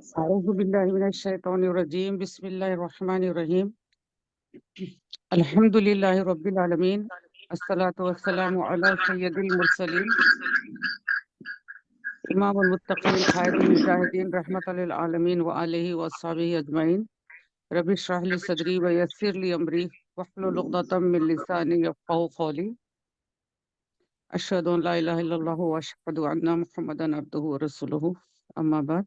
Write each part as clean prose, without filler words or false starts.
أعوذ بالله من الشيطان الرجيم بسم الله الرحمن الرحيم الحمد لله رب العالمين الصلاة والسلام على سيد المرسلين إمام المتقين قائد المجاهدين رحمة للعالمين وآله وأصحابه أجمعين رب اشرح لي صدري ويسر لي أمري واحلل عقدة من لساني يفقهوا قولي أشهد أن لا إله إلا الله وأشهد أن محمدا عبده ورسوله أما بعد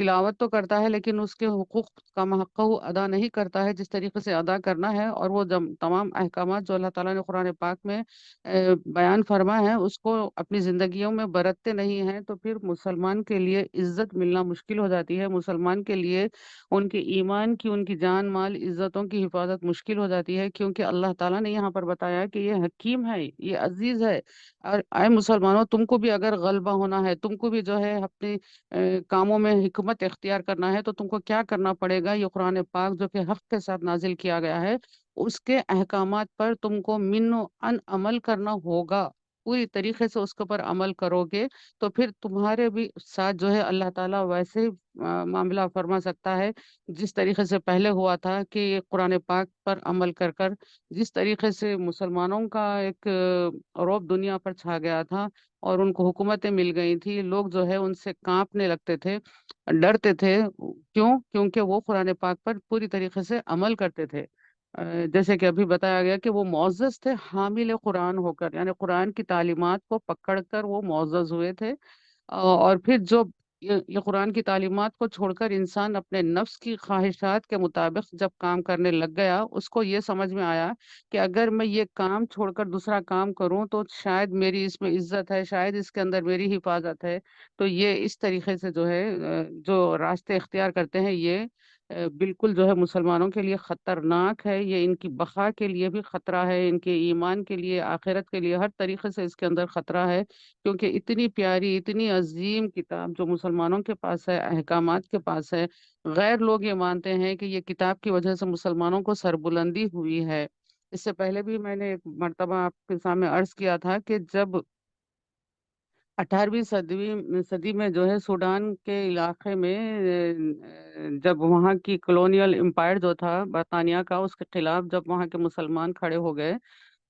تلاوت تو کرتا ہے لیکن اس کے حقوق کا حق ادا نہیں کرتا ہے جس طریقے سے ادا کرنا ہے، اور وہ تمام احکامات جو اللہ تعالیٰ نے قرآن پاک میں بیان فرما ہے اس کو اپنی زندگیوں میں برتتے نہیں ہیں، تو پھر مسلمان کے لیے عزت ملنا مشکل ہو جاتی ہے، مسلمان کے لیے ان کے ایمان کی، ان کی جان مال عزتوں کی حفاظت مشکل ہو جاتی ہے، کیونکہ اللہ تعالیٰ نے یہاں پر بتایا کہ یہ حکیم ہے، یہ عزیز ہے۔ اور اے مسلمانوں، تم کو بھی اگر غلبہ ہونا ہے، تم کو بھی جو ہے اپنے کاموں میں حکمت اختیار کرنا ہے، تو تم کو کیا کرنا پڑے گا؟ یہ قرآن پاک جو کہ حق کے ساتھ نازل کیا گیا ہے، اس کے احکامات پر تم کو من و ان عمل کرنا ہوگا، پوری طریقے سے اس کے اوپر عمل کرو گے تو پھر تمہارے بھی ساتھ جو ہے اللہ تعالیٰ ویسے ہی معاملہ فرما سکتا ہے جس طریقے سے پہلے ہوا تھا، کہ یہ قرآن پاک پر عمل کر کر جس طریقے سے مسلمانوں کا ایک رعب دنیا پر چھا گیا تھا، اور ان کو حکومتیں مل گئی تھی، لوگ جو ہے ان سے کانپنے لگتے تھے، ڈرتے تھے۔ کیوں؟ کیونکہ وہ قرآن پاک پر پوری طریقے سے عمل کرتے تھے۔ جیسے کہ ابھی بتایا گیا کہ وہ معزز تھے حامل قرآن ہو کر، یعنی قرآن کی تعلیمات کو پکڑ کر وہ معزز ہوئے تھے۔ اور پھر جو یہ قرآن کی تعلیمات کو چھوڑ کر انسان اپنے نفس کی خواہشات کے مطابق جب کام کرنے لگ گیا، اس کو یہ سمجھ میں آیا کہ اگر میں یہ کام چھوڑ کر دوسرا کام کروں تو شاید میری اس میں عزت ہے، شاید اس کے اندر میری حفاظت ہے، تو یہ اس طریقے سے جو ہے جو راستے اختیار کرتے ہیں، یہ بالکل جو ہے مسلمانوں کے لیے خطرناک ہے، یہ ان کی بقا کے لیے بھی خطرہ ہے، ان کے ایمان کے لیے، آخرت کے لیے، ہر طریقے سے اس کے اندر خطرہ ہے، کیونکہ اتنی پیاری، اتنی عظیم کتاب جو مسلمانوں کے پاس ہے، احکامات کے پاس ہے، غیر لوگ یہ مانتے ہیں کہ یہ کتاب کی وجہ سے مسلمانوں کو سربلندی ہوئی ہے۔ اس سے پہلے بھی میں نے ایک مرتبہ آپ کے سامنے عرض کیا تھا کہ جب 18ویں صدی میں جو ہے سوڈان کے علاقے میں جب وہاں کی کلونیل امپائر جو تھا برطانیہ کا، اس کے خلاف جب وہاں کے مسلمان کھڑے ہو گئے،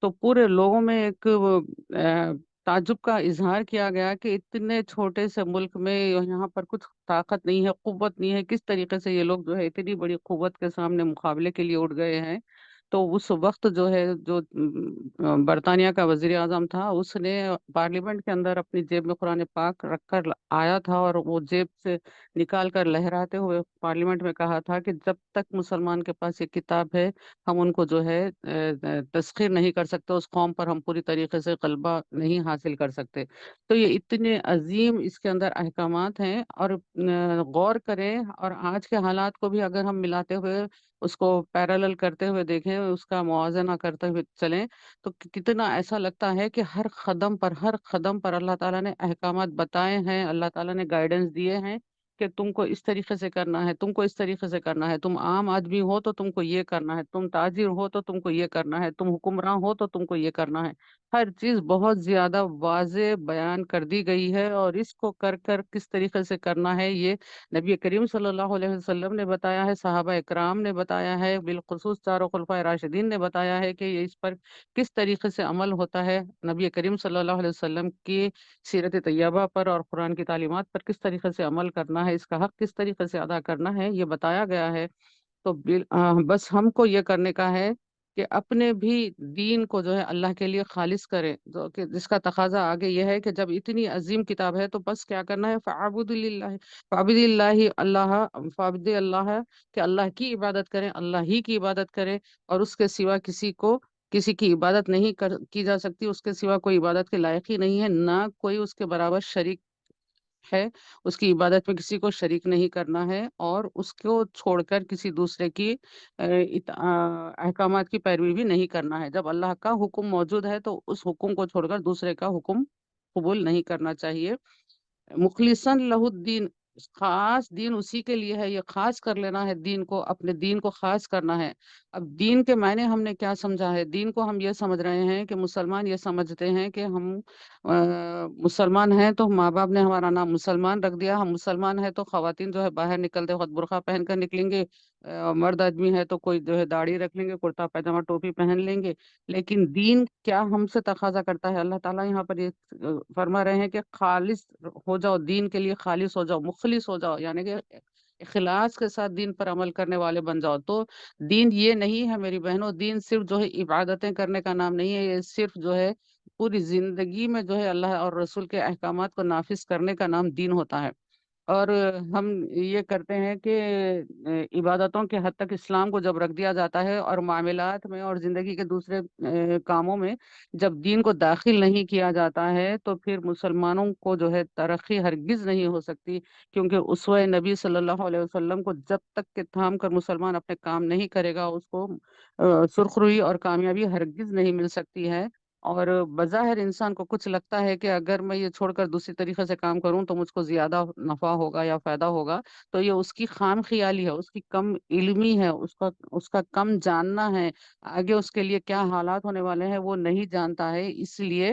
تو پورے لوگوں میں ایک تعجب کا اظہار کیا گیا کہ اتنے چھوٹے سے ملک میں یہاں پر کچھ طاقت نہیں ہے، قوت نہیں ہے، کس طریقے سے یہ لوگ جو ہے اتنی بڑی قوت کے سامنے مقابلے کے لیے اٹھ گئے ہیں۔ تو اس وقت جو ہے جو برطانیہ کا وزیر اعظم تھا، اس نے پارلیمنٹ کے اندر اپنی جیب میں قرآن پاک رکھ کر آیا تھا، اور وہ جیب سے نکال کر لہراتے ہوئے پارلیمنٹ میں کہا تھا کہ جب تک مسلمان کے پاس یہ کتاب ہے، ہم ان کو جو ہے تسخیر نہیں کر سکتے، اس قوم پر ہم پوری طریقے سے غلبہ نہیں حاصل کر سکتے۔ تو یہ اتنے عظیم اس کے اندر احکامات ہیں، اور غور کریں اور آج کے حالات کو بھی اگر ہم ملاتے ہوئے اس کو پیرالل کرتے ہوئے دیکھیں، اس کا موازنہ کرتے ہوئے چلیں، تو کتنا ایسا لگتا ہے کہ ہر قدم پر اللہ تعالیٰ نے احکامات بتائے ہیں، اللہ تعالیٰ نے گائیڈنس دیے ہیں کہ تم کو اس طریقے سے کرنا ہے، تم کو اس طریقے سے کرنا ہے، تم عام آدمی ہو تو تم کو یہ کرنا ہے، تم تاجر ہو تو تم کو یہ کرنا ہے، تم حکمراں ہو تو تم کو یہ کرنا ہے۔ ہر چیز بہت زیادہ واضح بیان کر دی گئی ہے، اور اس کو کر کر کس طریقے سے کرنا ہے، یہ نبی کریم صلی اللہ علیہ وسلم نے بتایا ہے، صحابہ اکرام نے بتایا ہے، بالخصوص چاروں خلفائے راشدین نے بتایا ہے کہ یہ اس پر کس طریقے سے عمل ہوتا ہے، نبی کریم صلی اللہ علیہ وسلم کی سیرت طیبہ پر اور قرآن کی تعلیمات پر کس طریقے سے عمل کرنا ہے، اس کا حق کس طریقے سے ادا کرنا ہے، یہ بتایا گیا ہے۔ تو بس ہم کو یہ کرنے کا ہے کہ اپنے بھی دین کو جو ہے اللہ کے لیے خالص کریں، جو کہ جس کا تقاضا آگے یہ ہے کہ جب اتنی عظیم کتاب ہے تو بس کیا کرنا ہے، فَعَبُدِ اللَّهِ فَعَبِدِ اللَّهِ اللہ فَعَبِدِ اللہ، کہ اللہ کی عبادت کریں، اللہ ہی کی عبادت کریں، اور اس کے سوا کسی کی عبادت نہیں کی جا سکتی، اس کے سوا کوئی عبادت کے لائق ہی نہیں ہے، نہ کوئی اس کے برابر شریک ہے، اس کی عبادت میں کسی کو شریک نہیں کرنا ہے، اور اس کو چھوڑ کر کسی دوسرے کی احکامات کی پیروی بھی نہیں کرنا ہے۔ جب اللہ کا حکم موجود ہے تو اس حکم کو چھوڑ کر دوسرے کا حکم قبول نہیں کرنا چاہیے۔ مخلصاً لہ الدین، خاص دین اسی کے لیے ہے، یہ خاص کر لینا ہے، دین کو، اپنے دین کو خاص کرنا ہے۔ اب دین کے معنی ہم نے کیا سمجھا ہے؟ دین کو ہم یہ سمجھ رہے ہیں کہ مسلمان یہ سمجھتے ہیں کہ ہم مسلمان ہیں تو ماں باپ نے ہمارا نام مسلمان رکھ دیا، ہم مسلمان ہیں تو خواتین جو ہے باہر نکلتے وقت برقع پہن کر نکلیں گے، مرد آدمی ہے تو کوئی جو ہے داڑھی رکھ لیں گے، کرتا پاجامہ ٹوپی پہن لیں گے۔ لیکن دین کیا ہم سے تقاضا کرتا ہے؟ اللہ تعالیٰ یہاں پر یہ فرما رہے ہیں کہ خالص ہو جاؤ، دین کے لیے خالص ہو جاؤ، مخلص ہو جاؤ، یعنی کہ اخلاص کے ساتھ دین پر عمل کرنے والے بن جاؤ۔ تو دین یہ نہیں ہے میری بہنوں، دین صرف جو ہے عبادتیں کرنے کا نام نہیں ہے، یہ صرف جو ہے پوری زندگی میں جو ہے اللہ اور رسول کے احکامات کو نافذ کرنے کا نام دین ہوتا ہے۔ اور ہم یہ کرتے ہیں کہ عبادتوں کے حد تک اسلام کو جب رکھ دیا جاتا ہے اور معاملات میں اور زندگی کے دوسرے کاموں میں جب دین کو داخل نہیں کیا جاتا ہے تو پھر مسلمانوں کو جو ہے ترقی ہرگز نہیں ہو سکتی، کیونکہ اسوہ نبی صلی اللہ علیہ وسلم کو جب تک کہ تھام کر مسلمان اپنے کام نہیں کرے گا، اس کو سرخروئی اور کامیابی ہرگز نہیں مل سکتی ہے۔ اور بظاہر انسان کو کچھ لگتا ہے کہ اگر میں یہ چھوڑ کر دوسری طریقے سے کام کروں تو مجھ کو زیادہ نفع ہوگا یا فائدہ ہوگا، تو یہ اس کی خام خیالی ہے، اس کی کم علمی ہے، اس کا کم جاننا ہے۔ آگے اس کے لیے کیا حالات ہونے والے ہیں وہ نہیں جانتا ہے، اس لیے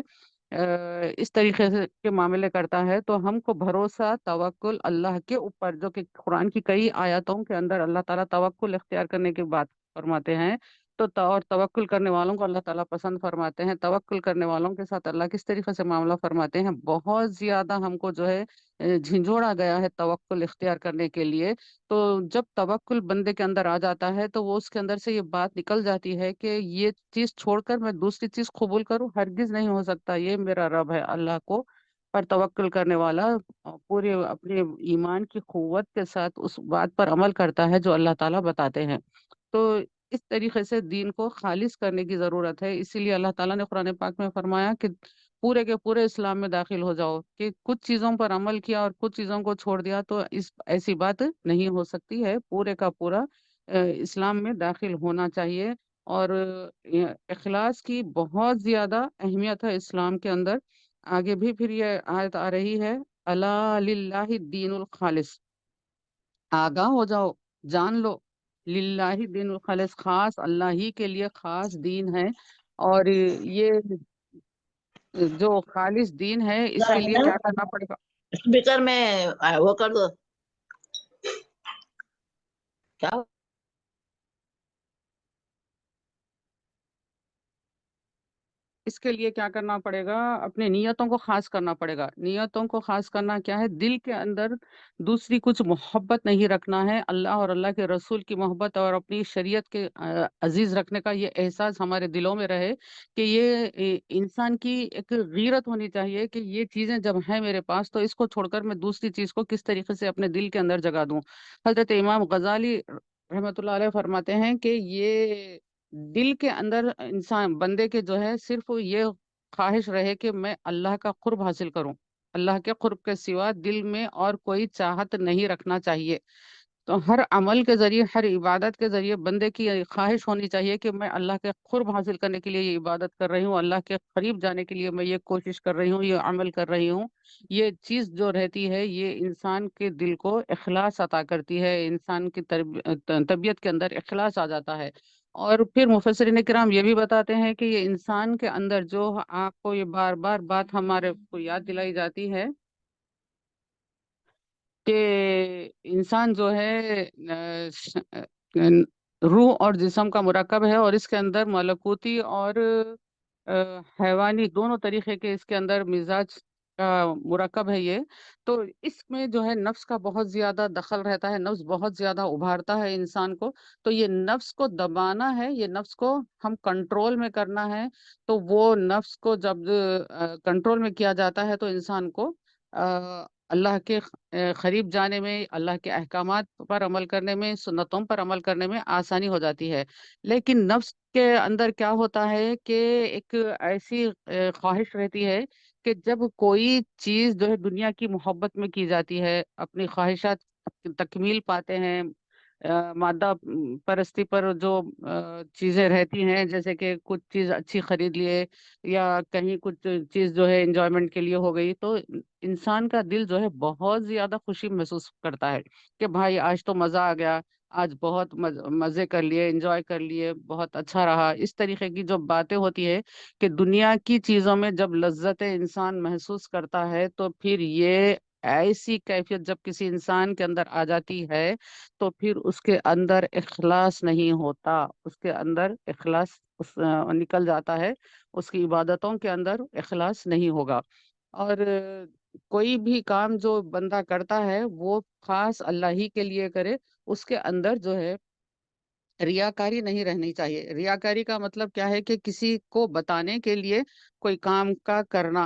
اس طریقے سے کے معاملے کرتا ہے۔ تو ہم کو بھروسہ توکل اللہ کے اوپر، جو کہ قرآن کی کئی آیاتوں کے اندر اللہ تعالیٰ توکل اختیار کرنے کی بات فرماتے ہیں۔ اور توکل کرنے والوں کو اللہ تعالیٰ پسند فرماتے ہیں۔ توکل کرنے والوں کے ساتھ اللہ کس طریقے سے معاملہ فرماتے ہیں، بہت زیادہ ہم کو جو ہے جھنجھوڑا گیا ہے توکل اختیار کرنے کے لیے۔ تو جب توکل بندے کے اندر آ جاتا ہے تو وہ اس کے اندر سے یہ بات نکل جاتی ہے کہ یہ چیز چھوڑ کر میں دوسری چیز قبول کروں، ہرگز نہیں ہو سکتا، یہ میرا رب ہے اللہ کو پر توکل کرنے والا پورے اپنے ایمان کی قوت کے ساتھ اس بات پر عمل کرتا ہے جو اللہ تعالیٰ بتاتے ہیں۔ تو اس طریقے سے دین کو خالص کرنے کی ضرورت ہے، اسی لیے اللہ تعالیٰ نے قرآن پاک میں فرمایا کہ پورے کے پورے اسلام میں داخل ہو جاؤ، کہ کچھ چیزوں پر عمل کیا اور کچھ چیزوں کو چھوڑ دیا تو ایسی بات نہیں ہو سکتی ہے، پورے کا پورا اسلام میں داخل ہونا چاہیے۔ اور اخلاص کی بہت زیادہ اہمیت ہے اسلام کے اندر۔ آگے بھی پھر یہ آیت آ رہی ہے، الا للہ الدین الخالص، آگاہ ہو جاؤ، جان لو، للہ دین الخالص، خاص اللہ ہی کے لیے خاص دین ہے۔ اور یہ جو خالص دین ہے اس ذرا کے ہے لیے نا کیا کرنا پڑے گا؟ اسپیکر میں وہ کر دو کیا اس کے لیے کیا کرنا پڑے گا؟ اپنے نیتوں کو خاص کرنا پڑے گا۔ نیتوں کو خاص کرنا کیا ہے؟ دل کے اندر دوسری کچھ محبت نہیں رکھنا ہے، اللہ اور اللہ کے رسول کی محبت اور اپنی شریعت کے عزیز رکھنے کا یہ احساس ہمارے دلوں میں رہے کہ یہ انسان کی ایک غیرت ہونی چاہیے کہ یہ چیزیں جب ہیں میرے پاس تو اس کو چھوڑ کر میں دوسری چیز کو کس طریقے سے اپنے دل کے اندر جگا دوں۔ حضرت امام غزالی رحمۃ اللہ علیہ فرماتے ہیں کہ یہ دل کے اندر انسان بندے کے جو ہے صرف یہ خواہش رہے کہ میں اللہ کا قرب حاصل کروں، اللہ کے قرب کے سوا دل میں اور کوئی چاہت نہیں رکھنا چاہیے۔ تو ہر عمل کے ذریعے، ہر عبادت کے ذریعے بندے کی یہ خواہش ہونی چاہیے کہ میں اللہ کے قرب حاصل کرنے کے لیے یہ عبادت کر رہی ہوں، اللہ کے قریب جانے کے لیے میں یہ کوشش کر رہی ہوں، یہ عمل کر رہی ہوں۔ یہ چیز جو رہتی ہے یہ انسان کے دل کو اخلاص عطا کرتی ہے، انسان کی طبیعت کے اندر اخلاص آ جاتا ہے۔ اور پھر مفسرین کرام یہ بھی بتاتے ہیں کہ یہ انسان کے اندر جو آپ کو یہ بار بار بات ہمارے کو یاد دلائی جاتی ہے کہ انسان جو ہے روح اور جسم کا مرکب ہے، اور اس کے اندر ملکوتی اور حیوانی دونوں طریقے کے اس کے اندر مزاج کا مرکب ہے یہ۔ تو اس میں جو ہے نفس کا بہت زیادہ دخل رہتا ہے، نفس بہت زیادہ ابھارتا ہے انسان کو۔ تو یہ نفس کو دبانا ہے، یہ نفس کو ہم کنٹرول میں کرنا ہے۔ تو وہ نفس کو جب کنٹرول میں کیا جاتا ہے تو انسان کو اللہ کے قریب جانے میں، اللہ کے احکامات پر عمل کرنے میں، سنتوں پر عمل کرنے میں آسانی ہو جاتی ہے۔ لیکن نفس کے اندر کیا ہوتا ہے کہ ایک ایسی خواہش رہتی ہے کہ جب کوئی چیز جو ہے دنیا کی محبت میں کی جاتی ہے، اپنی خواہشات تکمیل پاتے ہیں، مادہ پرستی پر جو چیزیں رہتی ہیں، جیسے کہ کچھ چیز اچھی خرید لیے یا کہیں کچھ چیز جو ہے انجوائمنٹ کے لیے ہو گئی، تو انسان کا دل جو ہے بہت زیادہ خوشی محسوس کرتا ہے کہ بھائی آج تو مزہ آ گیا، آج بہت مزے کر لیے، انجوائے کر لیے، بہت اچھا رہا۔ اس طریقے کی جو باتیں ہوتی ہے کہ دنیا کی چیزوں میں جب لذت انسان محسوس کرتا ہے تو پھر یہ ایسی کیفیت جب کسی انسان کے اندر آ جاتی ہے تو پھر اس کے اندر اخلاص نہیں ہوتا، اس کے اندر اخلاص نکل جاتا ہے، اس کی عبادتوں کے اندر اخلاص نہیں ہوگا۔ اور کوئی بھی کام جو بندہ کرتا ہے وہ خاص اللہ ہی کے لیے کرے، اس کے اندر جو ہے ریاکاری نہیں رہنی چاہیے۔ ریاکاری کا مطلب کیا ہے کہ کسی کو بتانے کے لیے کوئی کام کا کرنا،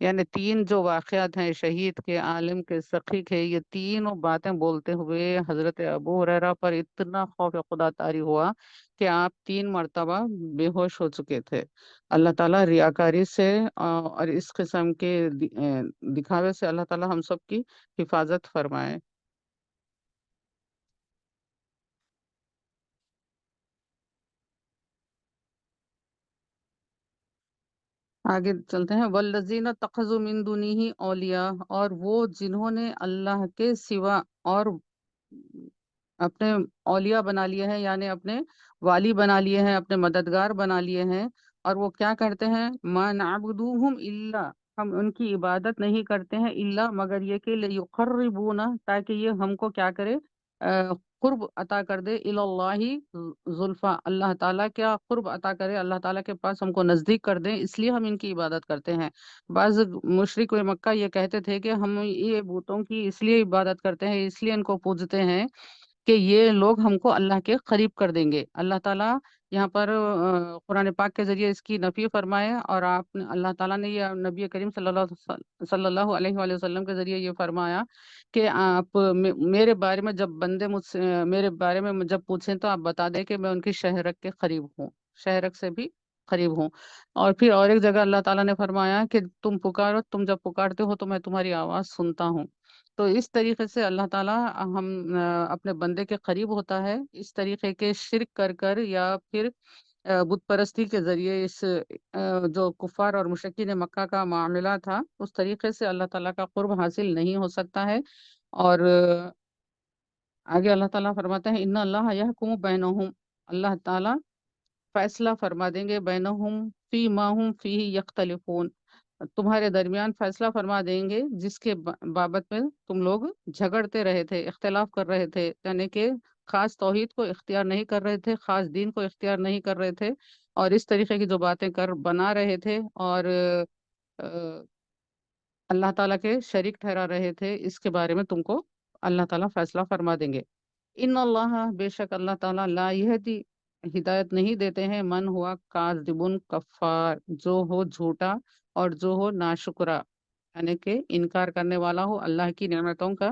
یعنی تین جو واقعات ہیں، شہید کے، عالم کے، سخی کے، یہ تینوں باتیں بولتے ہوئے حضرت ابو ہریرہ پر اتنا خوف خدا طاری ہوا کہ آپ 3 مرتبہ بے ہوش ہو چکے تھے۔ اللہ تعالیٰ ریاکاری سے اور اس قسم کے دکھاوے سے اللہ تعالیٰ ہم سب کی حفاظت فرمائے۔ آگے چلتے ہیں، والذین اتخذوا من دونہ اولیاء، اور وہ جنہوں نے اللہ کے سوا اور اپنے اولیاء بنا لیے ہیں، یعنی اپنے والی بنا لیے ہیں، اپنے مددگار بنا لیے ہیں، اور وہ کیا کرتے ہیں، ما نعبدوہم الا، ہم ان کی عبادت نہیں کرتے ہیں الا مگر یہ کہ لیقربونا، تاکہ یہ ہم کو کیا کرے، قرب عطا کر دے، اللہ زلفا، اللہ تعالیٰ کیا قرب عطا کرے، اللہ تعالیٰ کے پاس ہم کو نزدیک کر دیں، اس لیے ہم ان کی عبادت کرتے ہیں۔ بعض مشرک مکہ یہ کہتے تھے کہ ہم یہ بتوں کی اس لیے عبادت کرتے ہیں، اس لیے ان کو پوجتے ہیں کہ یہ لوگ ہم کو اللہ کے قریب کر دیں گے۔ اللہ تعالیٰ یہاں پر قرآن پاک کے ذریعے اس کی نفی فرمائے، اور اللہ تعالیٰ نے یہ نبی کریم صلی اللہ علیہ وآلہ وسلم کے ذریعے یہ فرمایا کہ آپ میرے بارے میں جب بندے مجھ سے میرے بارے میں جب پوچھیں تو آپ بتا دیں کہ میں ان کی شہرک کے قریب ہوں، شہرک سے بھی قریب ہوں۔ اور پھر اور ایک جگہ اللہ تعالیٰ نے فرمایا کہ تم پکارو، تم جب پکارتے ہو تو میں تمہاری آواز سنتا ہوں۔ تو اس طریقے سے اللہ تعالیٰ اپنے بندے کے قریب ہوتا ہے، اس طریقے کے شرک کر کر یا پھر بت پرستی کے ذریعے اس جو کفار اور مشرکین مکہ کا معاملہ تھا، اس طریقے سے اللہ تعالیٰ کا قرب حاصل نہیں ہو سکتا ہے۔ اور آگے اللہ تعالیٰ فرماتے ہیں، ان اللہ یحکم بینہم، اللہ تعالیٰ فیصلہ فرما دیں گے، بینہم فی ما ہم فیہ یختلفون، تمہارے درمیان فیصلہ فرما دیں گے جس کے بابت میں تم لوگ جھگڑتے رہے تھے، اختلاف کر رہے تھے، یعنی کہ خاص توحید کو اختیار نہیں کر رہے تھے، خاص دین کو اختیار نہیں کر رہے تھے، اور اس طریقے کی جو باتیں کر بنا رہے تھے، اور اللہ تعالیٰ کے شریک ٹھہرا رہے تھے، اس کے بارے میں تم کو اللہ تعالیٰ فیصلہ فرما دیں گے۔ ان اللہ، بے شک اللہ تعالیٰ، لا یہدی، ہدایت نہیں دیتے ہیں، من ہوا کاذبن کفار، جو ہو جھوٹا اور جو ہو ناشکرا، یعنی کہ انکار کرنے والا ہو اللہ کی نعمتوں کا۔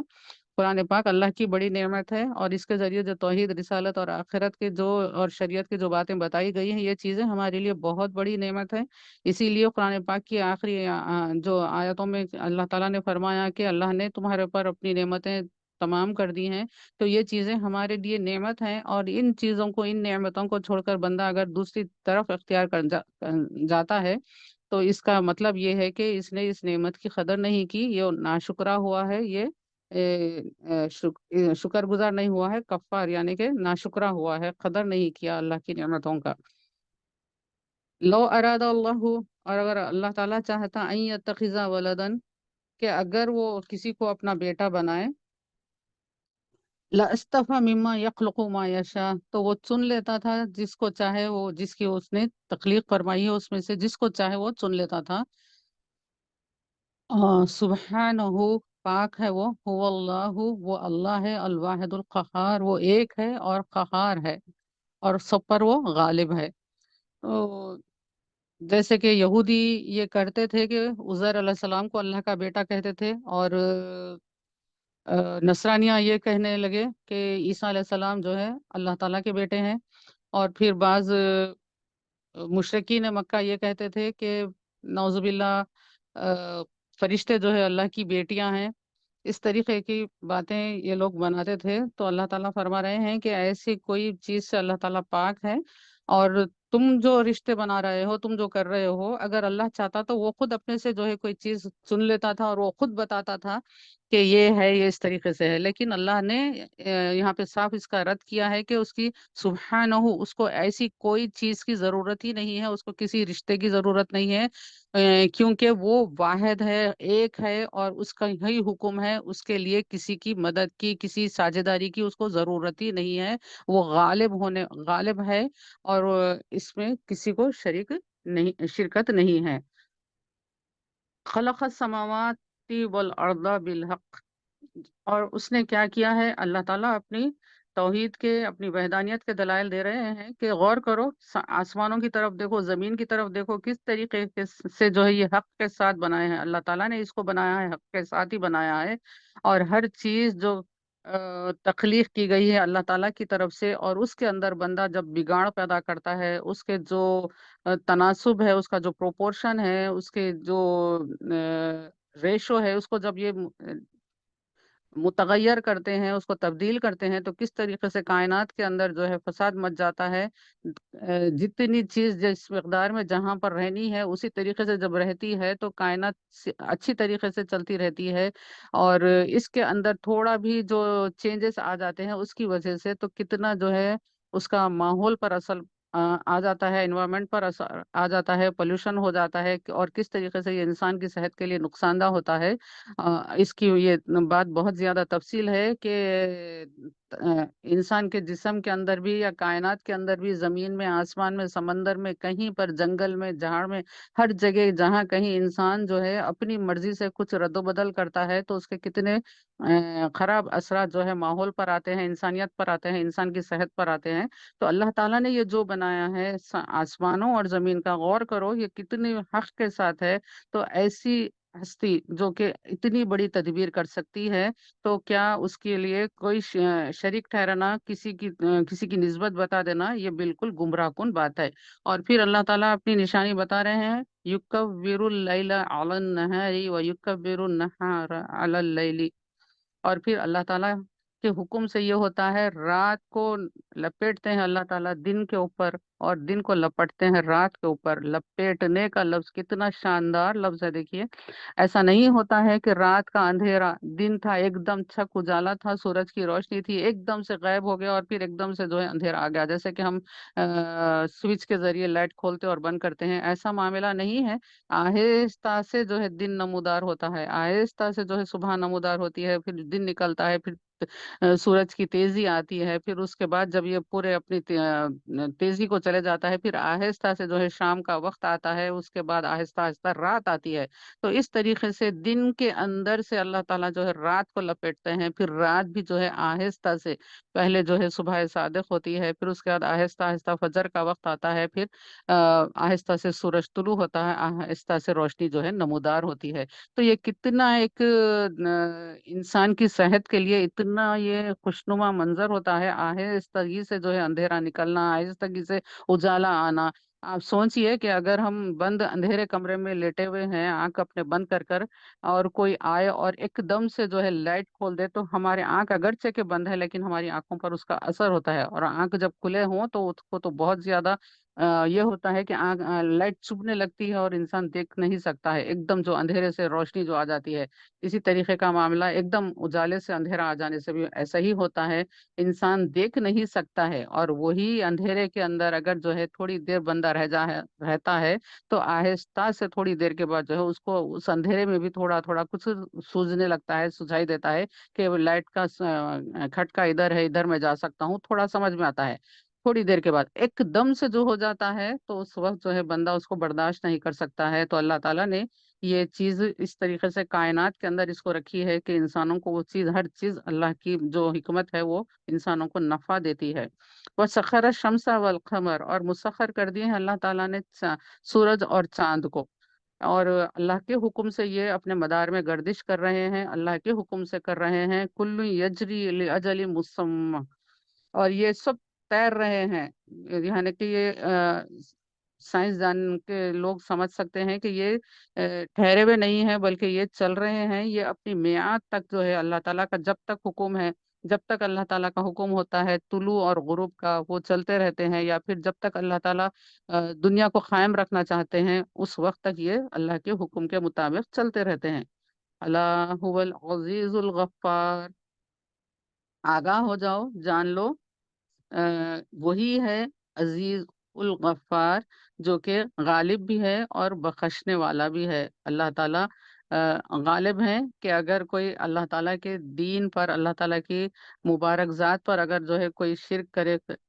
قرآن پاک اللہ کی بڑی نعمت ہے، اور اس کے ذریعے جو توحید، رسالت اور آخرت کے جو اور شریعت کی جو باتیں بتائی گئی ہیں، یہ چیزیں ہمارے لیے بہت بڑی نعمت ہے۔ اسی لیے قرآن پاک کی آخری جو آیتوں میں اللہ تعالیٰ نے فرمایا کہ اللہ نے تمہارے اوپر اپنی نعمتیں تمام کر دی ہیں، تو یہ چیزیں ہمارے لیے نعمت ہیں، اور ان چیزوں کو، ان نعمتوں کو چھوڑ کر بندہ اگر دوسری طرف اختیار جاتا ہے، تو اس کا مطلب یہ ہے کہ اس نے اس نعمت کی قدر نہیں کی، یہ ناشکرا ہوا ہے، یہ شکر گزار نہیں ہوا ہے، کفار یعنی کہ ناشکرا ہوا ہے، قدر نہیں کیا اللہ کی نعمتوں کا۔ لو اراد اللہ، اور اگر اللہ تعالیٰ چاہتا، ان یتخذ ولدن، کہ اگر وہ کسی کو اپنا بیٹا بنائے، لاصطفى مما يخلق ما یشاء، تو وہ چن لیتا تھا جس کو چاہے، وہ جس کی اس نے تخلیق فرمائی ہے اس میں سے جس کو چاہے وہ چن لیتا تھا۔ سبحانہ، پاک ہے وہ، هو اللہ، وہ اللہ ہے، الواحد القہار، وہ ایک ہے اور قہار ہے، اور سب پر وہ غالب ہے۔ تو جیسے کہ یہودی یہ کرتے تھے کہ عزیر علیہ السلام کو اللہ کا بیٹا کہتے تھے، اور نصرانیہ یہ کہنے لگے کہ عیسیٰ علیہ السلام جو ہے اللہ تعالیٰ کے بیٹے ہیں، اور پھر بعض مشرکین مکہ یہ کہتے تھے کہ نعوذ باللہ فرشتے جو ہے اللہ کی بیٹیاں ہیں، اس طریقے کی باتیں یہ لوگ بناتے تھے۔ تو اللہ تعالیٰ فرما رہے ہیں کہ ایسی کوئی چیز سے اللہ تعالیٰ پاک ہے، اور تم جو رشتے بنا رہے ہو، تم جو کر رہے ہو، اگر اللہ چاہتا تو وہ خود اپنے سے جو ہے کوئی چیز چن لیتا تھا، اور وہ خود بتاتا تھا کہ یہ ہے، یہ اس طریقے سے ہے، لیکن اللہ نے یہاں پہ صاف اس کا رد کیا ہے کہ اس کی سبحانہ، اس کو ایسی کوئی چیز کی ضرورت ہی نہیں ہے، اس کو کسی رشتے کی ضرورت نہیں ہے، کیونکہ وہ واحد ہے، ایک ہے، اور اس کا یہی حکم ہے، اس کے لیے کسی کی مدد کی، کسی ساجھیداری کی اس کو ضرورت ہی نہیں ہے، وہ غالب ہے، اور اس میں کسی کو شرکت نہیں ہے۔ خلق السماوات والارض بالحق، اور اس نے کیا کیا ہے، اللہ تعالیٰ اپنی توحید کے اپنی وحدانیت کے دلائل دے رہے ہیں کہ غور کرو، آسمانوں کی طرف دیکھو، زمین کی طرف دیکھو، کس طریقے سے جو ہے یہ حق کے ساتھ بنائے ہیں۔ اللہ تعالیٰ نے اس کو بنایا ہے، حق کے ساتھ ہی بنایا ہے۔ اور ہر چیز جو تخلیق کی گئی ہے اللہ تعالیٰ کی طرف سے، اور اس کے اندر بندہ جب بگاڑ پیدا کرتا ہے، اس کے جو تناسب ہے، اس کا جو پروپورشن ہے، اس کے جو ریشو ہے، اس کو جب یہ متغیر کرتے ہیں، اس کو تبدیل کرتے ہیں، تو کس طریقے سے کائنات کے اندر جو ہے فساد مچ جاتا ہے۔ جتنی چیز جس مقدار میں جہاں پر رہنی ہے اسی طریقے سے جب رہتی ہے تو کائنات اچھی طریقے سے چلتی رہتی ہے، اور اس کے اندر تھوڑا بھی جو چینجز آ جاتے ہیں اس کی وجہ سے تو کتنا جو ہے اس کا ماحول پر اثر آ جاتا ہے، انوائرمنٹ پر اثر آ جاتا ہے، پولوشن ہو جاتا ہے، اور کس طریقے سے یہ انسان کی صحت کے لیے نقصان دہ ہوتا ہے۔ اس کی یہ بات بہت زیادہ تفصیل ہے کہ انسان کے جسم کے اندر بھی یا کائنات کے اندر بھی، زمین میں، آسمان میں، سمندر میں، کہیں پر، جنگل میں، جھاڑ میں، ہر جگہ جہاں کہیں انسان جو ہے اپنی مرضی سے کچھ رد و بدل کرتا ہے تو اس کے کتنے خراب اثرات جو ہے ماحول پر آتے ہیں، انسانیت پر آتے ہیں، انسان کی صحت پر آتے ہیں۔ تو اللہ تعالیٰ نے یہ جو بنایا ہے آسمانوں اور زمین کا، غور کرو یہ کتنی حق کے ساتھ ہے۔ تو ایسی ہستی جو کہ اتنی بڑی تدبیر کر سکتی ہے، تو کیا اس کے لیے کوئی شریک ٹھہرانا، کسی کی نسبت بتا دینا، یہ بالکل گمراہ کن بات ہے۔ اور پھر اللہ تعالیٰ اپنی نشانی بتا رہے ہیں، یکبر اللیل علی النہار و یکبر النہار علی اللیل۔ اور پھر اللہ تعالیٰ کے حکم سے یہ ہوتا ہے، رات کو لپیٹتے ہیں اللہ تعالیٰ دن کے اوپر، اور دن کو لپٹتے ہیں رات کے اوپر۔ لپیٹنے کا لفظ کتنا شاندار لفظ ہے، دیکھیے۔ ایسا نہیں ہوتا ہے کہ رات کا اندھیرا، دن تھا ایک دم چھک اجالا تھا، سورج کی روشنی تھی، ایک دم سے غائب ہو گیا اور پھر ایک دم سے جو ہے اندھیرا آ گیا، جیسے کہ ہم سوئچ کے ذریعے لائٹ کھولتے اور بند کرتے ہیں۔ ایسا معاملہ نہیں ہے۔ آہستہ سے جو ہے دن نمودار ہوتا ہے، آہستہ سے جو ہے صبح نمودار ہوتی ہے، پھر دن نکلتا ہے، پھر سورج کی تیزی آتی ہے، پھر اس کے بعد جب یہ پورے اپنی تیزی کو چلے جاتا ہے، پھر آہستہ سے جو ہے شام کا وقت آتا ہے، اس کے بعد آہستہ آہستہ رات آتی ہے۔ تو اس طریقے سے دن کے اندر سے اللہ تعالیٰ جو ہے رات کو لپیٹتے ہیں، پھر رات بھی جو ہے آہستہ سے، پہلے جو ہے صبح صادق ہوتی ہے، پھر اس کے بعد آہستہ آہستہ فجر کا وقت آتا ہے، پھر آہستہ سے سورج طلوع ہوتا ہے، آہستہ سے روشنی جو ہے نمودار ہوتی ہے۔ تو یہ کتنا ایک انسان کی صحت کے لیے اتنا یہ خوشنما منظر ہوتا ہے، آہستگی سے جو ہے اندھیرا نکلنا، آہستگی سے اجالا آنا۔ آپ سوچئے کہ اگر ہم بند اندھیرے کمرے میں لیٹے ہوئے ہیں، آنکھ اپنے بند کر کر، اور کوئی آئے اور ایک دم سے جو ہے لائٹ کھول دے، تو ہمارے آنکھ اگرچہ کہ بند ہے لیکن ہماری آنکھوں پر اس کا اثر ہوتا ہے، اور آنکھ جب کھلے ہوں تو اس کو تو بہت زیادہ یہ ہوتا ہے کہ لائٹ چبھنے لگتی ہے اور انسان دیکھ نہیں سکتا ہے، ایک دم جو اندھیرے سے روشنی جو آ جاتی ہے۔ اسی طریقے کا معاملہ ایک دم اجالے سے اندھیرا آ جانے سے بھی ایسا ہی ہوتا ہے، انسان دیکھ نہیں سکتا ہے۔ اور وہی اندھیرے کے اندر اگر جو ہے تھوڑی دیر بندہ رہتا ہے، تو آہستہ سے تھوڑی دیر کے بعد جو ہے اس کو اس اندھیرے میں بھی تھوڑا تھوڑا کچھ سوجنے لگتا ہے، سجائی دیتا ہے کہ وہ لائٹ کا کھٹکا ادھر ہے، ادھر میں جا سکتا ہوں، تھوڑا سمجھ میں آتا ہے۔ تھوڑی دیر کے بعد ایک دم سے جو ہو جاتا ہے تو اس وقت جو ہے بندہ اس کو برداشت نہیں کر سکتا ہے۔ تو اللہ تعالیٰ نے یہ چیز اس طریقے سے کائنات کے اندر اس کو رکھی ہے کہ انسانوں کو وہ چیز، ہر چیز اللہ کی جو حکمت ہے وہ انسانوں کو نفع دیتی ہے۔ وَسَخَّرَ الشَّمْسَ وَالْقَمَرَ، اور مسخر کر دیے ہیں اللہ تعالیٰ نے سورج اور چاند کو، اور اللہ کے حکم سے یہ اپنے مدار میں گردش کر رہے ہیں، اللہ کے حکم سے کر رہے ہیں۔ کل یجری لأجل مسمى، اور یہ سب تیر رہے ہیں، یعنی کہ یہ سائنسدان کے لوگ سمجھ سکتے ہیں کہ یہ ٹھہرے ہوئے نہیں ہیں بلکہ یہ چل رہے ہیں، یہ اپنی میعاد تک جو ہے اللہ تعالیٰ کا جب تک حکم ہے، جب تک اللہ تعالیٰ کا حکم ہوتا ہے طلوع اور غروب کا، وہ چلتے رہتے ہیں، یا پھر جب تک اللہ تعالیٰ دنیا کو قائم رکھنا چاہتے ہیں اس وقت تک یہ اللہ کے حکم کے مطابق چلتے رہتے ہیں۔ اللہ هو العزیز الغفار، آگاہ ہو جاؤ، جان لو، وہی ہے عزیز الغفار، جو کہ غالب بھی ہے اور بخشنے والا بھی ہے۔ اللہ تعالیٰ غالب ہیں کہ اگر کوئی اللہ تعالیٰ کے دین پر، اللہ تعالیٰ کی مبارک ذات پر اگر جو ہے کوئی شرک کرے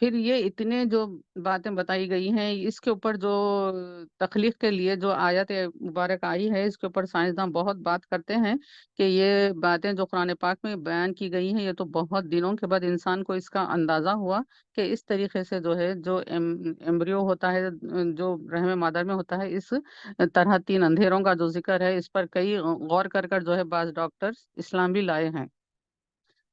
پھر یہ اتنے جو باتیں بتائی گئی ہیں اس کے اوپر جو تخلیق کے لیے جو آیت مبارک آئی ہے اس کے اوپر سائنسداں بہت بات کرتے ہیں کہ یہ باتیں جو قرآن پاک میں بیان کی گئی ہیں یہ تو بہت دنوں کے بعد انسان کو اس کا اندازہ ہوا کہ اس طریقے سے جو ہے جو ایمبریو ہوتا ہے جو رحم مادر میں ہوتا ہے اس طرح تین اندھیروں کا جو ذکر ہے اس پر کئی غور کر جو ہے بعض ڈاکٹرز اسلام بھی لائے ہیں۔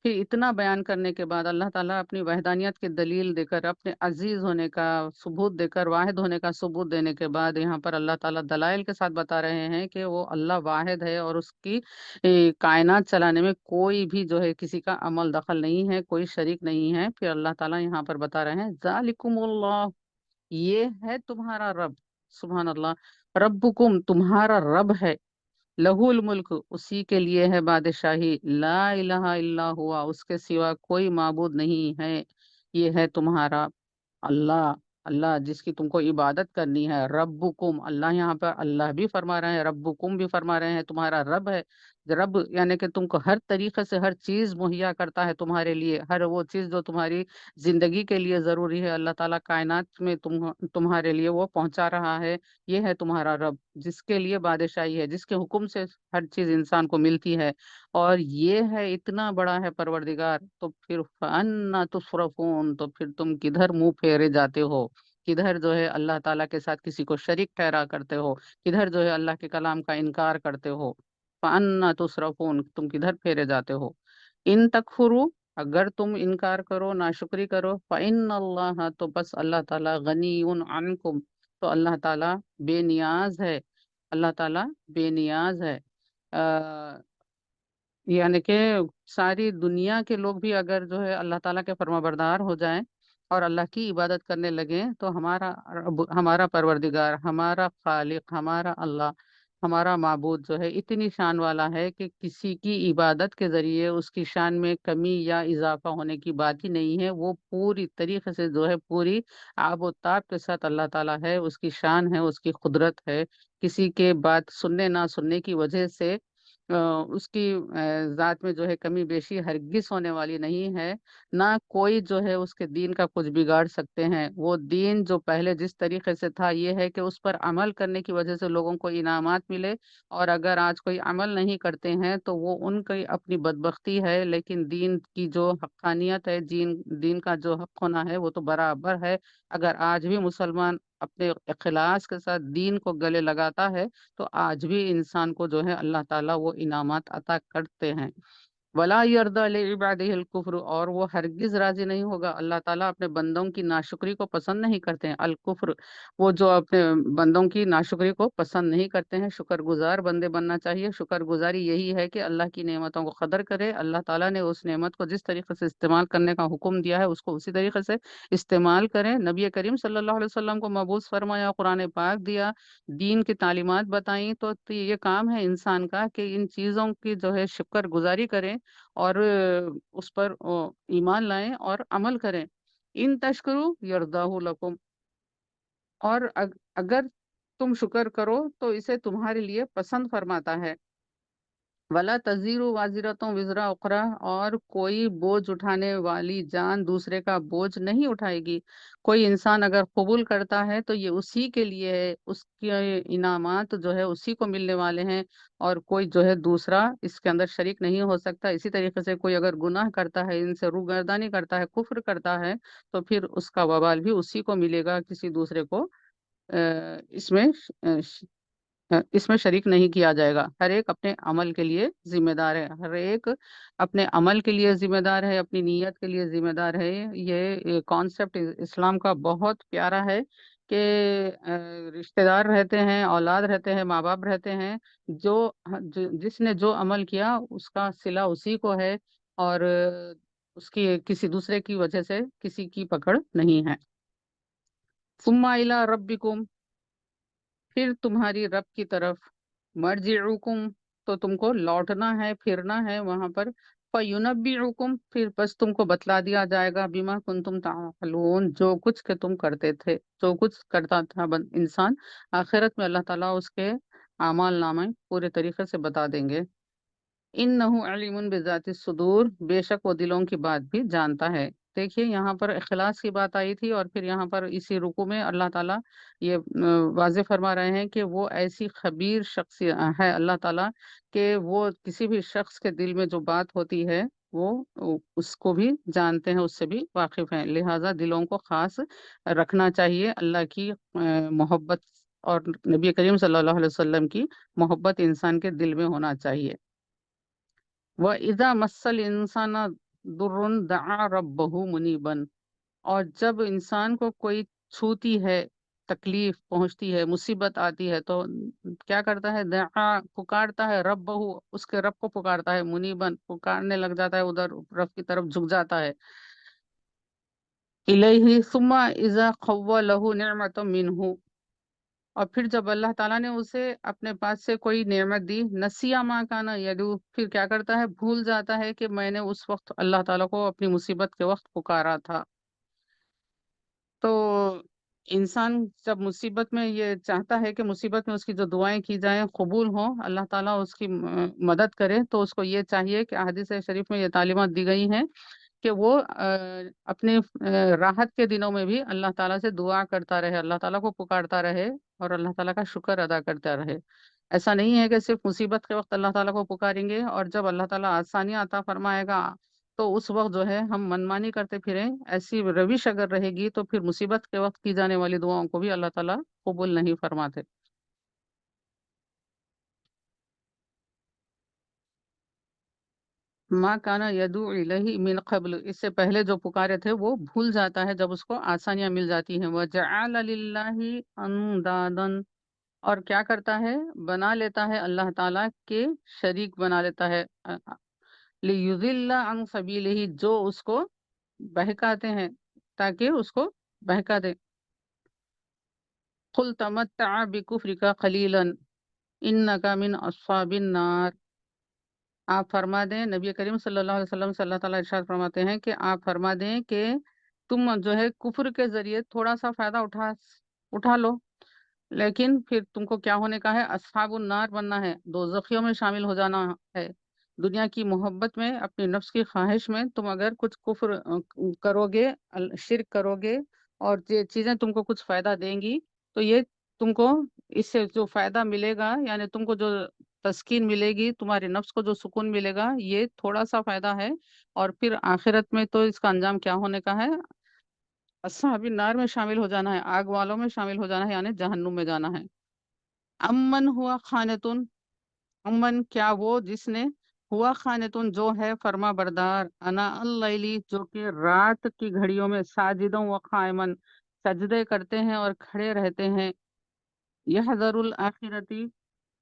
پھر اتنا بیان کرنے کے بعد اللہ تعالیٰ اپنی وحدانیت کی دلیل دے کر اپنے عزیز ہونے کا ثبوت دے کر واحد ہونے کا ثبوت دینے کے بعد یہاں پر اللہ تعالیٰ دلائل کے ساتھ بتا رہے ہیں کہ وہ اللہ واحد ہے اور اس کی کائنات چلانے میں کوئی بھی جو ہے کسی کا عمل دخل نہیں ہے، کوئی شریک نہیں ہے۔ پھر اللہ تعالیٰ یہاں پر بتا رہے ہیں ذالکم اللہ، یہ ہے تمہارا رب، سبحان اللہ، ربکم تمہارا رب ہے، لہو الملک اسی کے لیے ہے بادشاہی، لا الہ الا ہوا اس کے سوا کوئی معبود نہیں ہے، یہ ہے تمہارا اللہ، اللہ جس کی تم کو عبادت کرنی ہے، ربکم، اللہ یہاں پر اللہ بھی فرما رہے ہیں، ربکم بھی فرما رہے ہیں، تمہارا رب ہے۔ رب یعنی کہ تم کو ہر طریقے سے ہر چیز مہیا کرتا ہے تمہارے لیے، ہر وہ چیز جو تمہاری زندگی کے لیے ضروری ہے اللہ تعالیٰ کائنات میں تمہارے لیے وہ پہنچا رہا ہے، یہ ہے تمہارا رب جس کے لیے بادشاہی ہے، جس کے حکم سے ہر چیز انسان کو ملتی ہے، اور یہ ہے اتنا بڑا ہے پروردگار، تو پھر فَأَنَّا تُصْرَفُونَ، تو پھر تم کدھر منہ پھیرے جاتے ہو، کدھر جو ہے اللہ تعالیٰ کے ساتھ کسی کو شریک ٹھہرا کرتے ہو، کدھر جو ہے اللہ کے کلام کا انکار کرتے ہو، فَأَنَّا تُصْرَفُونَ تم کدھر پھیرے جاتے ہو۔ ان تکفروا، اگر تم انکار کرو ناشکری کرو، فَإِنَّ اللَّهَ تو بس اللہ تعالیٰ غنی عنکم، تو اللہ تعالیٰ بے نیاز ہے، اللہ تعالیٰ بے نیاز ہے۔ یعنی کہ ساری دنیا کے لوگ بھی اگر جو ہے اللہ تعالیٰ کے فرما بردار ہو جائیں اور اللہ کی عبادت کرنے لگیں تو ہمارا رب، ہمارا پروردگار، ہمارا خالق، ہمارا اللہ، ہمارا معبود جو ہے اتنی شان والا ہے کہ کسی کی عبادت کے ذریعے اس کی شان میں کمی یا اضافہ ہونے کی بات ہی نہیں ہے، وہ پوری طریقے سے جو ہے پوری آب و تاب کے ساتھ اللہ تعالیٰ ہے، اس کی شان ہے، اس کی قدرت ہے، کسی کے بات سننے نہ سننے کی وجہ سے اس کی ذات میں جو ہے کمی بیشی ہرگز ہونے والی نہیں ہے، نہ کوئی جو ہے اس کے دین کا کچھ بگاڑ سکتے ہیں۔ وہ دین جو پہلے جس طریقے سے تھا یہ ہے کہ اس پر عمل کرنے کی وجہ سے لوگوں کو انعامات ملے، اور اگر آج کوئی عمل نہیں کرتے ہیں تو وہ ان کی اپنی بدبختی ہے، لیکن دین کی جو حقانیت ہے، دین کا جو حق ہونا ہے وہ تو برابر ہے۔ اگر آج بھی مسلمان اپنے اخلاص کے ساتھ دین کو گلے لگاتا ہے تو آج بھی انسان کو جو ہے اللہ تعالیٰ وہ انعامات عطا کرتے ہیں۔ ولا يرضى لعباده الكفر، اور وہ ہرگز راضی نہیں ہوگا، اللہ تعالیٰ اپنے بندوں کی ناشکری کو پسند نہیں کرتے ہیں، الکفر، وہ جو اپنے بندوں کی ناشکری کو پسند نہیں کرتے ہیں، شکر گزار بندے بننا چاہیے۔ شکر گزاری یہی ہے کہ اللہ کی نعمتوں کو قدر کرے، اللہ تعالیٰ نے اس نعمت کو جس طریقے سے استعمال کرنے کا حکم دیا ہے اس کو اسی طریقے سے استعمال کریں، نبی کریم صلی اللہ علیہ وسلم کو مبعوث فرمایا، قرآن پاک دیا، دین کی تعلیمات بتائیں، تو یہ کام ہے انسان کا کہ ان چیزوں کی جو ہے شکر گزاری کریں اور اس پر ایمان لائیں اور عمل کریں۔ ان تشکرو یردہ لکم، اور اگر تم شکر کرو تو اسے تمہارے لیے پسند فرماتا ہے۔ ولا تزیر وازرتوں وزرا اخرى، اور کوئی بوجھ اٹھانے والی جان دوسرے کا بوجھ نہیں اٹھائے گی۔ کوئی انسان اگر قبول کرتا ہے تو یہ اسی کے لیے ہے، اس کے انعامات جو ہے اسی کو ملنے والے ہیں، اور کوئی جو ہے دوسرا اس کے اندر شریک نہیں ہو سکتا۔ اسی طریقے سے کوئی اگر گناہ کرتا ہے، ان سے روگردانی کرتا ہے، کفر کرتا ہے، تو پھر اس کا وبال بھی اسی کو ملے گا، کسی دوسرے کو اس میں اس میں شریک نہیں کیا جائے گا۔ ہر ایک اپنے عمل کے لیے ذمہ دار ہے، ہر ایک اپنے عمل کے لیے ذمہ دار ہے، اپنی نیت کے لیے ذمہ دار ہے۔ یہ کانسیپٹ اسلام کا بہت پیارا ہے کہ رشتہ دار رہتے ہیں، اولاد رہتے ہیں، ماں باپ رہتے ہیں، جس نے جو عمل کیا اس کا صلہ اسی کو ہے، اور اس کی کسی دوسرے کی وجہ سے کسی کی پکڑ نہیں ہے۔ ثم الی ربکم، پھر تمہاری رب کی طرف، مرجعکم، تو تم کو لوٹنا ہے، پھرنا ہے وہاں پر، فینبئکم، پھر بس تم کو بتلا دیا جائے گا، بما کنتم تعملون، جو کچھ کہ تم کرتے تھے، جو کچھ کرتا تھا انسان، آخرت میں اللہ تعالیٰ اس کے اعمال نامے پورے طریقے سے بتا دیں گے۔ انہ علیم بذات الصدور، بے شک وہ دلوں کی بات بھی جانتا ہے۔ دیکھیے یہاں پر اخلاص کی بات آئی تھی، اور پھر یہاں پر اسی رکوع میں اللہ تعالیٰ یہ واضح فرما رہے ہیں کہ وہ ایسی خبیر شخص ہے اللہ تعالیٰ، کہ وہ کسی بھی شخص کے دل میں جو بات ہوتی ہے وہ اس کو بھی جانتے ہیں، اس سے بھی واقف ہیں، لہٰذا دلوں کو خاص رکھنا چاہیے، اللہ کی محبت اور نبی کریم صلی اللہ علیہ وسلم کی محبت انسان کے دل میں ہونا چاہیے۔ وَإِذَا مَسَّ الْإِنسَانَ ضُرٌّ دَعَا رَبَّهُ مُنِيبًا، اور جب انسان کو کوئی چھوتی ہے، تکلیف پہنچتی ہے، مصیبت آتی ہے، تو کیا کرتا ہے؟ دعا، پکارتا ہے، ربہ، اس کے رب کو پکارتا ہے، منیبن، پکارنے لگ جاتا ہے، ادھر رب کی طرف جھک جاتا ہے، الیہ ثم اذا خولہ نعمت منہ، اور پھر جب اللہ تعالیٰ نے اسے اپنے پاس سے کوئی نعمت دی، نسیا ما کان یدعو، پھر کیا کرتا ہے؟ بھول جاتا ہے کہ میں نے اس وقت اللہ تعالیٰ کو اپنی مصیبت کے وقت پکارا تھا۔ تو انسان جب مصیبت میں یہ چاہتا ہے کہ مصیبت میں اس کی جو دعائیں کی جائیں قبول ہوں، اللہ تعالیٰ اس کی مدد کرے، تو اس کو یہ چاہیے کہ احادیث شریف میں یہ تعلیمات دی گئی ہیں کہ وہ اپنے راحت کے دنوں میں بھی اللہ تعالیٰ سے دعا کرتا رہے، اللہ تعالیٰ کو پکارتا رہے، اور اللہ تعالیٰ کا شکر ادا کرتا رہے۔ ایسا نہیں ہے کہ صرف مصیبت کے وقت اللہ تعالیٰ کو پکاریں گے، اور جب اللہ تعالیٰ آسانیاں عطا فرمائے گا تو اس وقت جو ہے ہم منمانی کرتے پھریں، ایسی روش اگر رہے گی تو پھر مصیبت کے وقت کی جانے والی دعاؤں کو بھی اللہ تعالیٰ قبول نہیں فرماتے۔ ماں کانا یدعو الیہ من قبل، اس سے پہلے جو پکارے تھے وہ بھول جاتا ہے جب اس کو آسانیاں مل جاتی ہیں۔ وجعل للہ اندادا، اور کیا کرتا ہے؟ بنا لیتا ہے اللہ تعالیٰ کے شریک بنا لیتا ہے، لیضل عن سبیلہ، جو اس کو بہکاتے ہیں، تاکہ اس کو بہکا دے۔ قل تمتع بکفرک قلیلا انک من اصحاب النار، آپ فرما دیں، نبی کریم صلی اللہ علیہ وسلم صلی اللہ تعالیٰ ارشاد فرماتے ہیں کہ آپ فرما دیں کہ تم جو ہے کفر کے ذریعے تھوڑا سا فائدہ اٹھا لو، لیکن پھر تم کو کیا ہونے کا ہے؟ اصحاب النار بننا ہے، دوزخیوں میں شامل ہو جانا ہے۔ دنیا کی محبت میں، اپنی نفس کی خواہش میں تم اگر کچھ کفر کرو گے، شرک کرو گے، اور یہ چیزیں تم کو کچھ فائدہ دیں گی، تو یہ تم کو اس سے جو فائدہ ملے گا، یعنی تم کو جو تسکین ملے گی، تمہارے نفس کو جو سکون ملے گا، یہ تھوڑا سا فائدہ ہے، اور پھر آخرت میں تو اس کا انجام کیا ہونے کا ہے؟ اصحاب النار میں شامل ہو جانا ہے، آگ والوں میں شامل ہو جانا ہے، یعنی جہنم میں جانا ہے۔ امن ہوا خانتون، امن کیا وہ جس نے، ہوا خانتون جو ہے فرما بردار، انا اللیلی جو کہ رات کی گھڑیوں میں، ساجدوں و قائمن سجدے کرتے ہیں اور کھڑے رہتے ہیں، یحذر الآخرتی،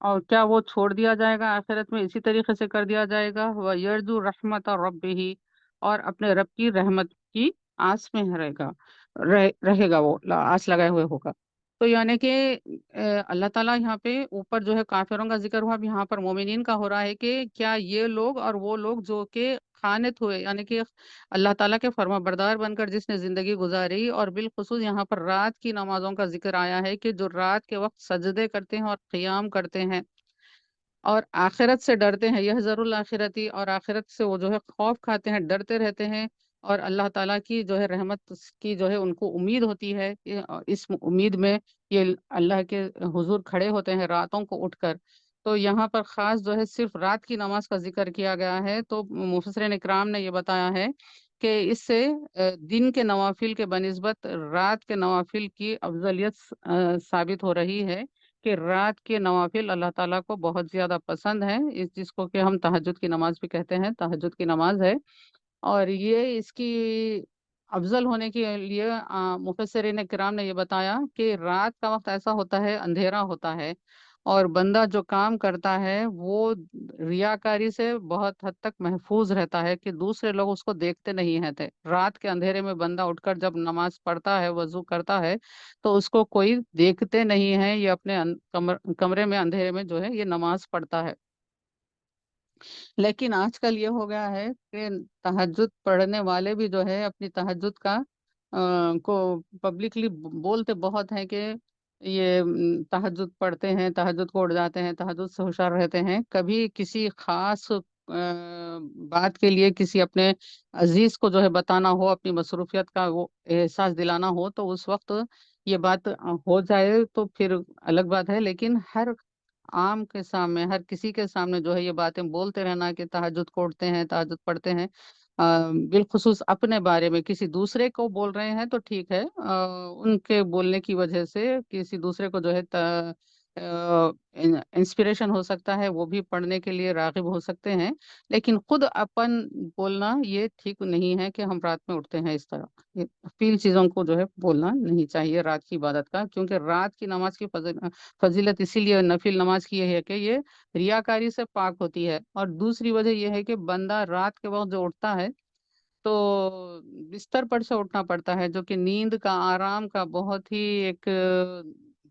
اور کیا وہ چھوڑ دیا جائے گا آخرت میں، اسی طریقے سے کر دیا جائے گا، وہ یرجو رحمت ربہ، اور اپنے رب کی رحمت کی آس میں رہے گا، وہ آس لگائے ہوئے ہوگا۔ تو یعنی کہ اللہ تعالیٰ یہاں پہ اوپر جو ہے کافروں کا ذکر ہوا، اب یہاں پر مومنین کا ہو رہا ہے کہ کیا یہ لوگ اور وہ لوگ جو کہ خانت ہوئے، یعنی کہ اللہ تعالیٰ کے فرما بردار بن کر جس نے زندگی گزاری، اور بالخصوص یہاں پر رات کی نمازوں کا ذکر آیا ہے کہ جو رات کے وقت سجدے کرتے ہیں اور قیام کرتے ہیں، اور آخرت سے ڈرتے ہیں، یہ ضرور الآخرتی، اور آخرت سے وہ جو ہے خوف کھاتے ہیں، ڈرتے رہتے ہیں، اور اللہ تعالیٰ کی جو ہے رحمت کی جو ہے ان کو امید ہوتی ہے، اس امید میں یہ اللہ کے حضور کھڑے ہوتے ہیں راتوں کو اٹھ کر۔ تو یہاں پر خاص جو ہے صرف رات کی نماز کا ذکر کیا گیا ہے، تو مفسرین اکرام نے یہ بتایا ہے کہ اس سے دن کے نوافل کے بنسبت رات کے نوافل کی افضلیت ثابت ہو رہی ہے، کہ رات کے نوافل اللہ تعالیٰ کو بہت زیادہ پسند ہیں، جس کو کہ ہم تہجد کی نماز بھی کہتے ہیں، تہجد کی نماز ہے، اور یہ اس کی افضل ہونے کے لیے مفسرین کرام نے یہ بتایا کہ رات کا وقت ایسا ہوتا ہے، اندھیرا ہوتا ہے، اور بندہ جو کام کرتا ہے وہ ریاکاری سے بہت حد تک محفوظ رہتا ہے، کہ دوسرے لوگ اس کو دیکھتے نہیں ہیں۔ رات کے اندھیرے میں بندہ اٹھ کر جب نماز پڑھتا ہے، وضو کرتا ہے، تو اس کو کوئی دیکھتے نہیں ہے، یہ اپنے کمرے میں اندھیرے میں جو ہے یہ نماز پڑھتا ہے۔ لیکن آج کل یہ ہو گیا ہے کہ تہجد پڑھنے والے بھی جو ہے اپنی تہجد کا کو پبلکلی بولتے بہت ہیں کہ یہ تہجد پڑھتے ہیں، تہجد کو اڑ جاتے ہیں، تہجد سے ہوشیار رہتے ہیں، کبھی کسی خاص بات کے لیے کسی اپنے عزیز کو جو ہے بتانا ہو، اپنی مصروفیت کا وہ احساس دلانا ہو، تو اس وقت یہ بات ہو جائے تو پھر الگ بات ہے، لیکن ہر عام کے سامنے، ہر کسی کے سامنے جو ہے یہ باتیں بولتے رہنا کہ تہجد کوڑتے ہیں، تہجد پڑھتے ہیں، بالخصوص اپنے بارے میں کسی دوسرے کو بول رہے ہیں تو ٹھیک ہے، ان کے بولنے کی وجہ سے کسی دوسرے کو جو ہے انسپریشن ہو سکتا ہے، وہ بھی پڑھنے کے لیے راغب ہو سکتے ہیں، لیکن خود اپن بولنا یہ ٹھیک نہیں ہے کہ ہم رات میں اٹھتے ہیں اس طرح، یہ فیل چیزوں کو جو ہے بولنا نہیں چاہیے رات کی عبادت کا، کیونکہ رات کی نماز کی فضیلت اسی لیے نفل نماز کی ہے کہ یہ ریاکاری سے پاک ہوتی ہے، اور دوسری وجہ یہ ہے کہ بندہ رات کے وقت جو اٹھتا ہے تو بستر پر سے اٹھنا پڑتا ہے، جو کہ نیند کا، آرام کا بہت ہی ایک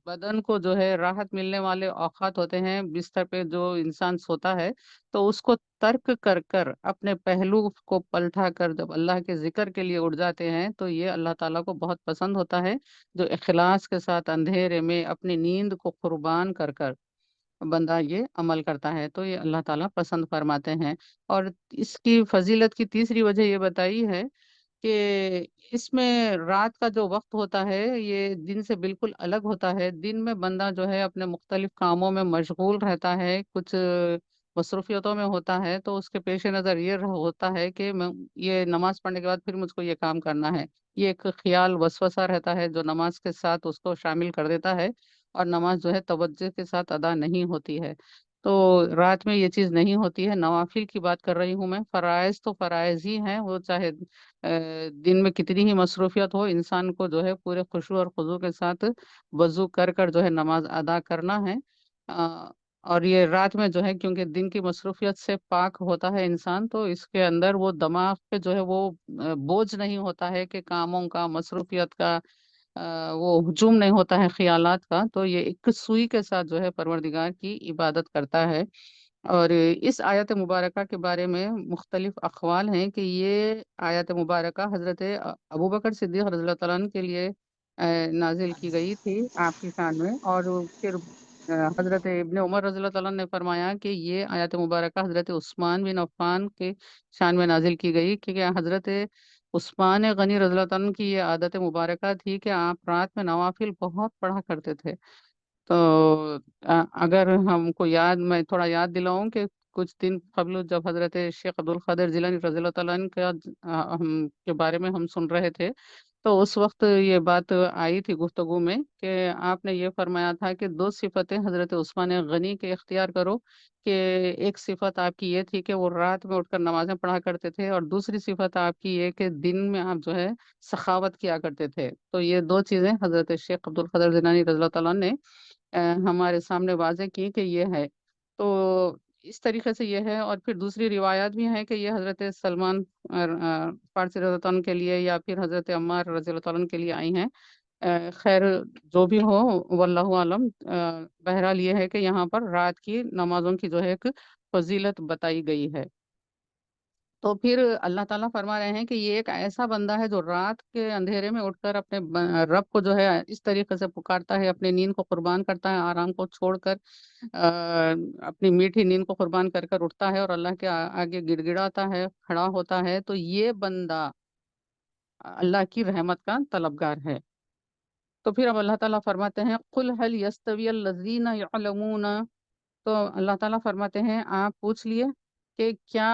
بدن کو جو ہے راحت ملنے والے اوقات ہوتے ہیں، بستر پہ جو انسان سوتا ہے تو اس کو ترک کر کر اپنے پہلو کو پلٹا کر جب اللہ کے ذکر کے لیے اٹھ جاتے ہیں تو یہ اللہ تعالیٰ کو بہت پسند ہوتا ہے، جو اخلاص کے ساتھ اندھیرے میں اپنی نیند کو قربان کر کر بندہ یہ عمل کرتا ہے تو یہ اللہ تعالیٰ پسند فرماتے ہیں۔ اور اس کی فضیلت کی تیسری وجہ یہ بتائی ہے کہ اس میں رات کا جو وقت ہوتا ہے یہ دن سے بالکل الگ ہوتا ہے، دن میں بندہ جو ہے اپنے مختلف کاموں میں مشغول رہتا ہے، کچھ مصروفیتوں میں ہوتا ہے، تو اس کے پیش نظر یہ ہوتا ہے کہ میں یہ نماز پڑھنے کے بعد پھر مجھ کو یہ کام کرنا ہے، یہ ایک خیال وسوسہ رہتا ہے جو نماز کے ساتھ اس کو شامل کر دیتا ہے، اور نماز جو ہے توجہ کے ساتھ ادا نہیں ہوتی ہے۔ تو رات میں یہ چیز نہیں ہوتی ہے، نوافل کی بات کر رہی ہوں میں، فرائض تو فرائض ہی ہیں، وہ چاہے دن میں کتنی ہی مصروفیت ہو، انسان کو جو ہے پورے خشوع اور خضوع کے ساتھ وضو کر کر جو ہے نماز ادا کرنا ہے، اور یہ رات میں جو ہے کیونکہ دن کی مصروفیت سے پاک ہوتا ہے انسان، تو اس کے اندر وہ دماغ پہ جو ہے وہ بوجھ نہیں ہوتا ہے کہ کاموں کا، مصروفیت کا وہ ہجوم نہیں ہوتا ہے خیالات کا، تو یہ ایک سوئی کے ساتھ جو ہے پروردگار کی عبادت کرتا ہے۔ اور اس آیت مبارکہ کے بارے میں مختلف اقوال ہیں کہ یہ آیت مبارکہ حضرت ابوبکر صدیق رضی اللہ تعالیٰ عنہ کے لیے نازل کی گئی تھی آپ کی شان میں، اور پھر حضرت ابن عمر رضی اللہ تعالیٰ عنہ نے فرمایا کہ یہ آیت مبارکہ حضرت عثمان بن عفان کے شان میں نازل کی گئی، کیونکہ حضرت عثمان غنی رضی اللہ تعالیٰ عنہ کی یہ عادت مبارکہ تھی کہ آپ رات میں نوافل بہت پڑھا کرتے تھے۔ تو اگر ہم کو یاد، میں تھوڑا یاد دلاؤں کہ کچھ دن قبل جب حضرت شیخ عبد القادر جیلانی رضی اللہ تعالیٰ عنہ کا ہم کے بارے میں ہم سن رہے تھے، تو اس وقت یہ بات آئی تھی گفتگو میں کہ آپ نے یہ فرمایا تھا کہ دو صفتیں حضرت عثمان غنی کے اختیار کرو، کہ ایک صفت آپ کی یہ تھی کہ وہ رات میں اٹھ کر نمازیں پڑھا کرتے تھے، اور دوسری صفت آپ کی یہ کہ دن میں آپ جو ہے سخاوت کیا کرتے تھے، تو یہ دو چیزیں حضرت شیخ عبد القادر جیلانی رضی اللہ تعالیٰ نے ہمارے سامنے واضح کی کہ یہ ہے، تو اس طریقے سے یہ ہے۔ اور پھر دوسری روایات بھی ہیں کہ یہ حضرت سلمان فارسی رضی اللہ عنہ کے لیے یا پھر حضرت عمار رضی اللہ عنہ کے لیے آئی ہیں، خیر جو بھی ہو واللہ عالم، بہرحال یہ ہے کہ یہاں پر رات کی نمازوں کی جو ہے ایک فضیلت بتائی گئی ہے۔ تو پھر اللہ تعالیٰ فرما رہے ہیں کہ یہ ایک ایسا بندہ ہے جو رات کے اندھیرے میں اٹھ کر اپنے رب کو جو ہے اس طریقے سے پکارتا ہے، اپنی نیند کو قربان کرتا ہے، آرام کو چھوڑ کر اپنی میٹھی نیند کو قربان کر کر اٹھتا ہے اور اللہ کے آگے گڑ گڑاتا ہے، کھڑا ہوتا ہے، تو یہ بندہ اللہ کی رحمت کا طلبگار ہے۔ تو پھر اب اللہ تعالیٰ فرماتے ہیں قُلْ هَلْ يَسْتَوِيَ الَّذِينَ يَعْلَمُونَ، تو اللہ تعالیٰ فرماتے ہیں آپ پوچھ لیے کہ کیا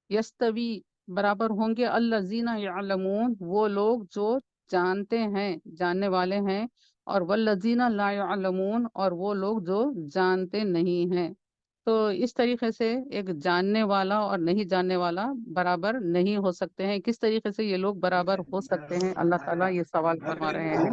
یستوی برابر ہوں گے الذین یعلمون، وہ لوگ جو جانتے ہیں، جاننے والے ہیں، اور والذین لا یعلمون، اور وہ لوگ جو جانتے نہیں ہیں، تو اس طریقے سے ایک جاننے والا اور نہیں جاننے والا برابر نہیں ہو سکتے ہیں۔ کس طریقے سے یہ لوگ برابر ہو سکتے ہیں؟ اللہ تعالیٰ یہ سوال فرما رہے ہیں۔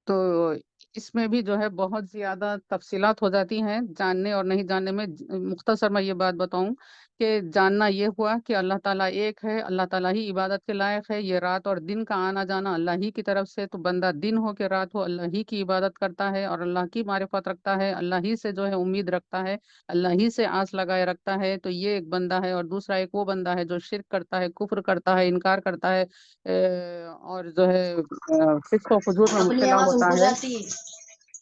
تو اس میں بھی جو ہے بہت زیادہ تفصیلات ہو جاتی ہیں جاننے اور نہیں جاننے میں، مختصر میں یہ بات بتاؤں کہ جاننا یہ ہوا کہ اللہ تعالیٰ ایک ہے، اللہ تعالیٰ ہی عبادت کے لائق ہے، یہ رات اور دن کا آنا جانا اللہ ہی کی طرف سے، تو بندہ دن ہو کہ رات ہو اللہ ہی کی عبادت کرتا ہے اور اللہ کی معرفت رکھتا ہے، اللہ ہی سے جو ہے امید رکھتا ہے، اللہ ہی سے آس لگائے رکھتا ہے، تو یہ ایک بندہ ہے۔ اور دوسرا ایک وہ بندہ ہے جو شرک کرتا ہے، کفر کرتا ہے، انکار کرتا ہے، اور جو ہے فسق و فجور میں اپنی مبتلا آواز ہوتا رک ہے، جاتی ہے۔